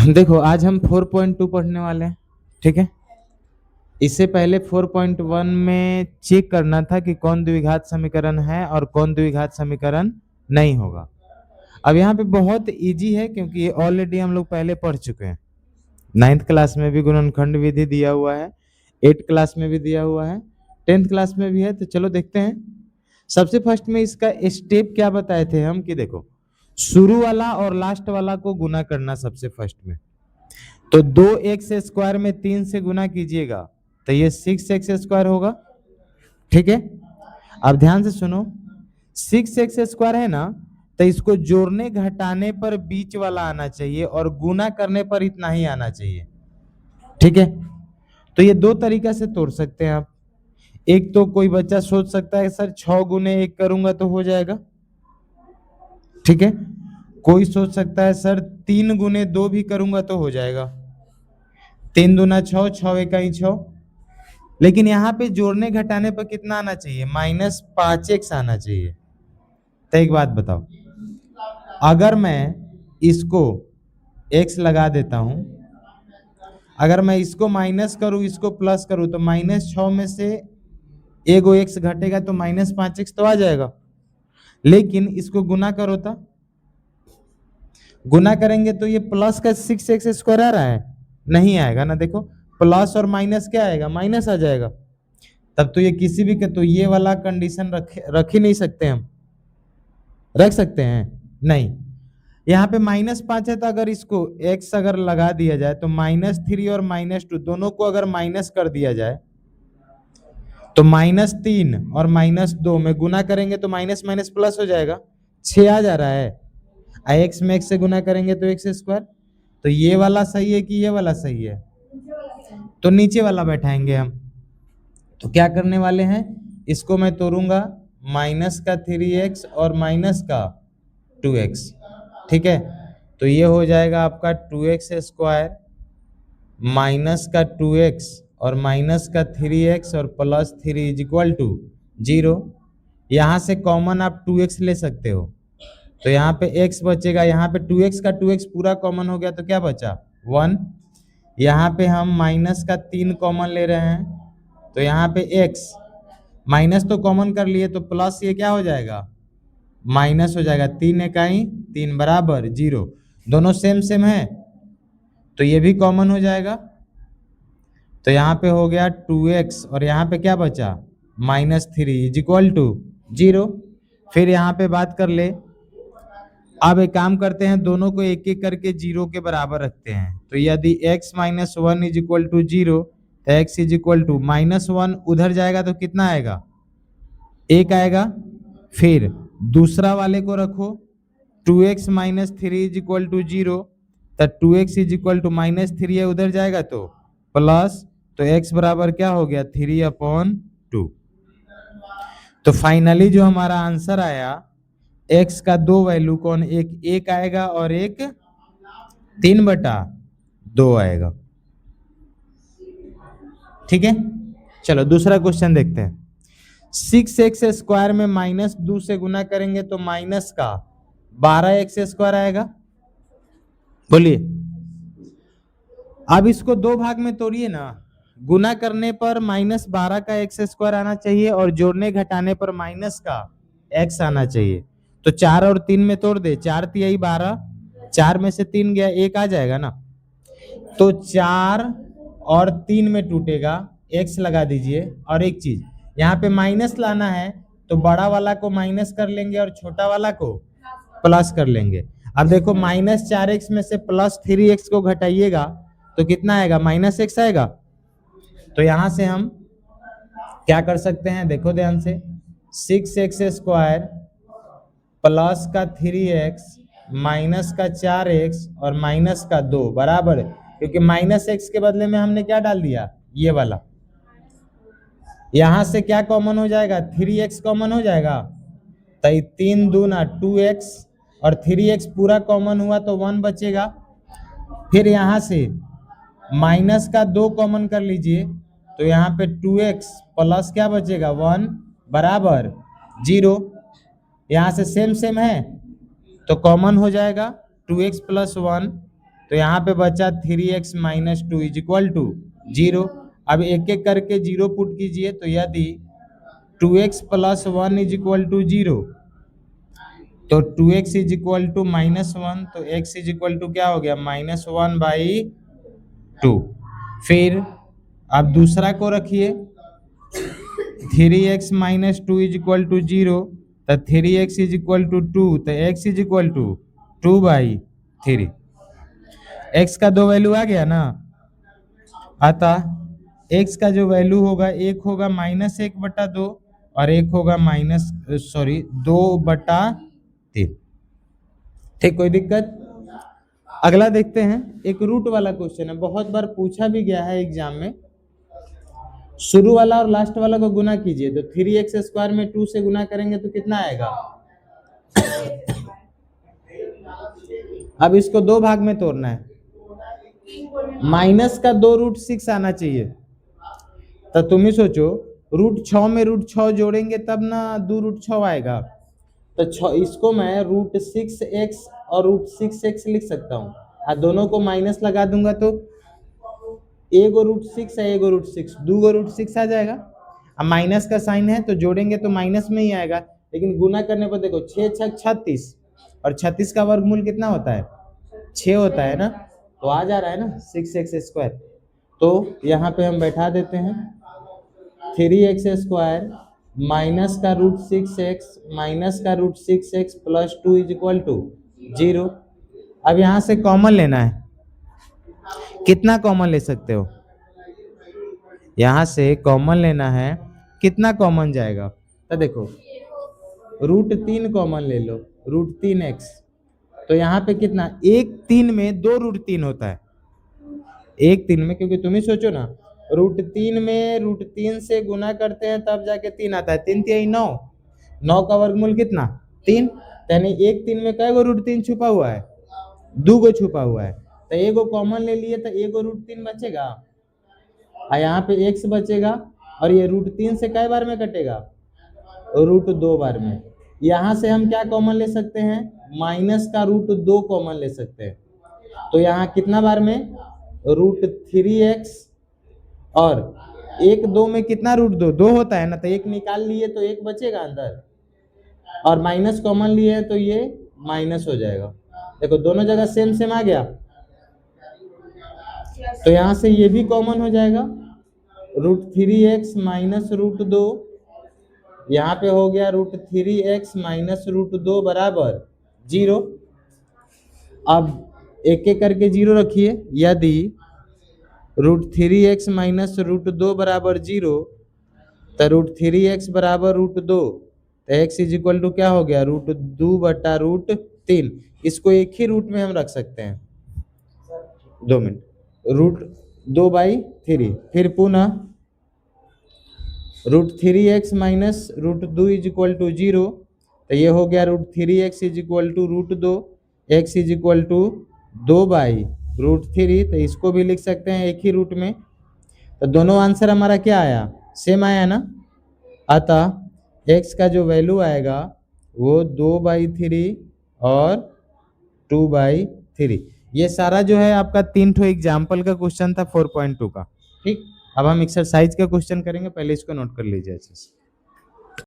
देखो आज हम 4.2 पढ़ने वाले हैं, ठीक है। इससे पहले 4.1 में चेक करना था कि कौन द्विघात समीकरण है और कौन द्विघात समीकरण नहीं होगा। अब यहाँ पे बहुत इजी है क्योंकि ये ऑलरेडी हम लोग पहले पढ़ चुके हैं। 9th क्लास में भी गुणनखंड विधि दिया हुआ है, 8th क्लास में भी दिया हुआ है, 10th क्लास में भी है। तो चलो देखते हैं। सबसे फर्स्ट में इसका स्टेप क्या बताए थे हम कि देखो शुरू वाला और लास्ट वाला को गुना करना सबसे फर्स्ट में। तो 2x² में 3 से गुना कीजिएगा तो ये 6x² होगा, ठीक है। अब ध्यान से सुनो, 6x² है ना, तो इसको जोड़ने घटाने पर बीच वाला आना चाहिए और गुना करने पर इतना ही आना चाहिए, ठीक है। तो ये दो तरीका से तोड़ सकते हैं आप। एक तो कोई बच्चा सोच सकता है सर 6 गुने 1 करूंगा तो हो जाएगा, ठीक है। कोई सोच सकता है सर 3 गुने 2 भी करूंगा तो हो जाएगा, 3 दूना 6, 6 एका 6। लेकिन यहाँ पे जोड़ने घटाने पर कितना आना चाहिए? -5x आना चाहिए। तो एक बात बताओ, अगर मैं इसको x लगा देता हूं, अगर मैं इसको माइनस करूं इसको प्लस करूं तो -6 में से एगो x घटेगा तो -5x तो आ जाएगा। लेकिन इसको गुना करो तो गुना करेंगे तो ये प्लस का 6x² आ रहा है, नहीं आएगा ना। देखो प्लस और माइनस क्या आएगा? माइनस आ जाएगा। तब तो ये किसी भी तो ये वाला कंडीशन रख ही नहीं सकते हम। रख सकते हैं? नहीं। यहाँ पे -5 है तो अगर इसको x अगर लगा दिया जाए तो -3 और -2 दोनों को अगर माइनस कर दिया जाए तो -3 और -2 में गुना करेंगे तो माइनस माइनस प्लस हो जाएगा, 6 आ जा रहा है। x में x से गुना करेंगे तो x²। तो ये वाला सही है कि ये वाला सही है? तो नीचे वाला बैठाएंगे हम। तो क्या करने वाले हैं, इसको मैं तोड़ूंगा -3x और -2x, ठीक है। तो ये हो जाएगा आपका 2x² -2x और -3x और +3 = 0। यहाँ से कॉमन आप 2x ले सकते हो तो यहाँ पे x बचेगा, यहाँ पे 2x का 2x पूरा कॉमन हो गया तो क्या बचा? 1। यहाँ पे हम -3 कॉमन ले रहे हैं तो यहाँ पे x माइनस तो कॉमन कर लिए तो प्लस ये क्या हो जाएगा? माइनस हो जाएगा। 3 इकाई 3 बराबर 0। दोनों सेम सेम है तो ये भी कॉमन हो जाएगा। तो यहाँ पे हो गया 2x और यहाँ पे क्या बचा? -3 = 0। फिर यहाँ पे बात कर ले। अब एक काम करते हैं, दोनों को एक एक करके 0 के बराबर रखते हैं। तो यदि x - 1 = 0 तो x = -1 उधर जाएगा तो कितना आएगा? 1 आएगा। फिर दूसरा वाले को रखो, 2x - 3 = 0 तो 2x = -3 है, उधर जाएगा तो प्लस, तो x बराबर क्या हो गया? 3/2। तो फाइनली जो हमारा आंसर आया, x का दो वैल्यू कौन? एक 1 आएगा और एक 3/2 आएगा, ठीक है। चलो दूसरा क्वेश्चन देखते हैं। 6x² में -2 से गुना करेंगे तो माइनस का 12x² आएगा। बोलिए। अब इसको दो भाग में तोड़िए ना, गुना करने पर -12 का x² आना चाहिए और जोड़ने घटाने पर माइनस का x आना चाहिए। तो 4 और 3 में तोड़ दे, 4 × 3 = 12, 4 में से 3 गया 1 आ जाएगा ना। तो 4 और 3 में टूटेगा, x लगा दीजिए। और एक चीज यहाँ पे माइनस लाना है तो बड़ा वाला को माइनस कर लेंगे और छोटा वाला को प्लस कर लेंगे। अब देखो -4x में से +3x को घटाइएगा तो कितना आएगा? -x आएगा। तो यहाँ से हम क्या कर सकते हैं, देखो ध्यान से, 6x² प्लस का 3x माइनस का 4x और माइनस का 2 बराबर, क्योंकि -x के बदले में हमने क्या डाल दिया? ये वाला। यहां से क्या कॉमन हो जाएगा? 3x कॉमन हो जाएगा। तो 3 दूना 2x और 3x पूरा कॉमन हुआ तो 1 बचेगा। फिर यहां से माइनस का 2 कॉमन कर लीजिए तो यहाँ पे 2x प्लस क्या बचेगा? 1 बराबर 0। यहाँ से सेम सेम है तो कॉमन हो जाएगा 2x + 1 तो यहाँ पे बचा 3x minus 2 is equal to 0। अब एक एक करके 0 पुट कीजिए, तो यदि 2x plus 1 is equal to 0, तो 2x is equal to minus 1, तो x इज इक्वल टू क्या हो गया, -1/2। फिर अब दूसरा को रखिए, 3x minus 2 is equal to 0, तो 3x इज इक्वल टू 2, तो x is equal to 2/3। x का दो वैल्यू आ गया ना, अतः x का जो वैल्यू होगा, एक होगा -1/2 और एक होगा 2/3। ठीक, कोई दिक्कत? अगला देखते हैं, एक रूट वाला क्वेश्चन है, बहुत बार पूछा भी गया है एग्जाम में। शुरू वाला और लास्ट वाला को गुना कीजिए, तो 3x² में 2 से गुना करेंगे तो कितना आएगा। अब इसको दो भाग में तोड़ना है, माइनस का 2√6 आना चाहिए। तो तुम ही सोचो, √6 में √6 जोड़ेंगे तब ना 2√6 आएगा। तो इसको मैं √6x और √6x लिख सकता हूँ, और दोनों को माइनस लगा दूंगा तो एगो √6 है, एगो √6, 2 √6 आ जाएगा। अब माइनस का साइन है तो जोड़ेंगे तो माइनस में ही आएगा, लेकिन गुना करने पर देखो 6 × 6 = 36, और 36 का वर्गमूल कितना होता है, 6 होता है ना, तो आ जा रहा है ना 6x²। तो यहाँ पे हम बैठा देते हैं 3x² माइनस का √6x माइनस का √6x plus 2 is equal to 0। अब यहाँ से कॉमन लेना है, कितना कॉमन ले सकते हो, यहाँ से कॉमन लेना है, कितना कॉमन जाएगा, तो देखो √3 कॉमन ले लो, √3x, तो यहाँ पे कितना, 1/3 में 2 √3 होता है, 1/3 में, क्योंकि तुम ही सोचो ना, √3 में √3 से गुना करते हैं तब जाके 3 आता है, 3 × 3 = 9, 9 का वर्गमूल कितना, 3, यानी 1/3 में कै गो √3 छुपा हुआ है, 2 गो छुपा हुआ है, तो एगो कॉमन ले लिए तो एगो √3 बचेगा, और यहाँ पे x बचेगा, और ये √3 से कै बार में कटेगा, √2 बार में। यहाँ से हम क्या कॉमन ले सकते हैं, माइनस का √2 कॉमन ले सकते हैं, तो यहाँ कितना बार में, √3x, और 1 2 में कितना √2, 2 होता है ना, तो 1 निकाल लिए तो 1 बचेगा अंदर, और माइनस कॉमन लिए है तो ये माइनस हो जाएगा। देखो दोनों जगह सेम सेम आ गया, तो यहाँ से ये भी कॉमन हो जाएगा, √3x माइनस √2, यहाँ पे हो गया √3x माइनस √2 बराबर 0। अब एक एक करके 0 रखिए, यदि √3x माइनस √2 बराबर 0, तो √3x बराबर √2, तो x इज इक्वल टू क्या हो गया, √2/√3। इसको एक ही रूट में हम रख सकते हैं, 2 मिनट, √2/3, फिर पुनः √3x minus √2 is equal to 0, तो ये हो गया √3x is equal to √2, x is equal to 2/√3, तो इसको भी लिख सकते हैं एक ही रूट में। तो दोनों आंसर हमारा क्या आया, सेम आया ना, अतः x का जो वैल्यू आएगा वो 2/3 और 2/3। ये सारा जो है आपका 3 ठो एग्जाम्पल का क्वेश्चन था 4.2 का। ठीक, अब हम एक्सरसाइज का क्वेश्चन करेंगे, पहले इसको नोट कर लीजिए अच्छे से।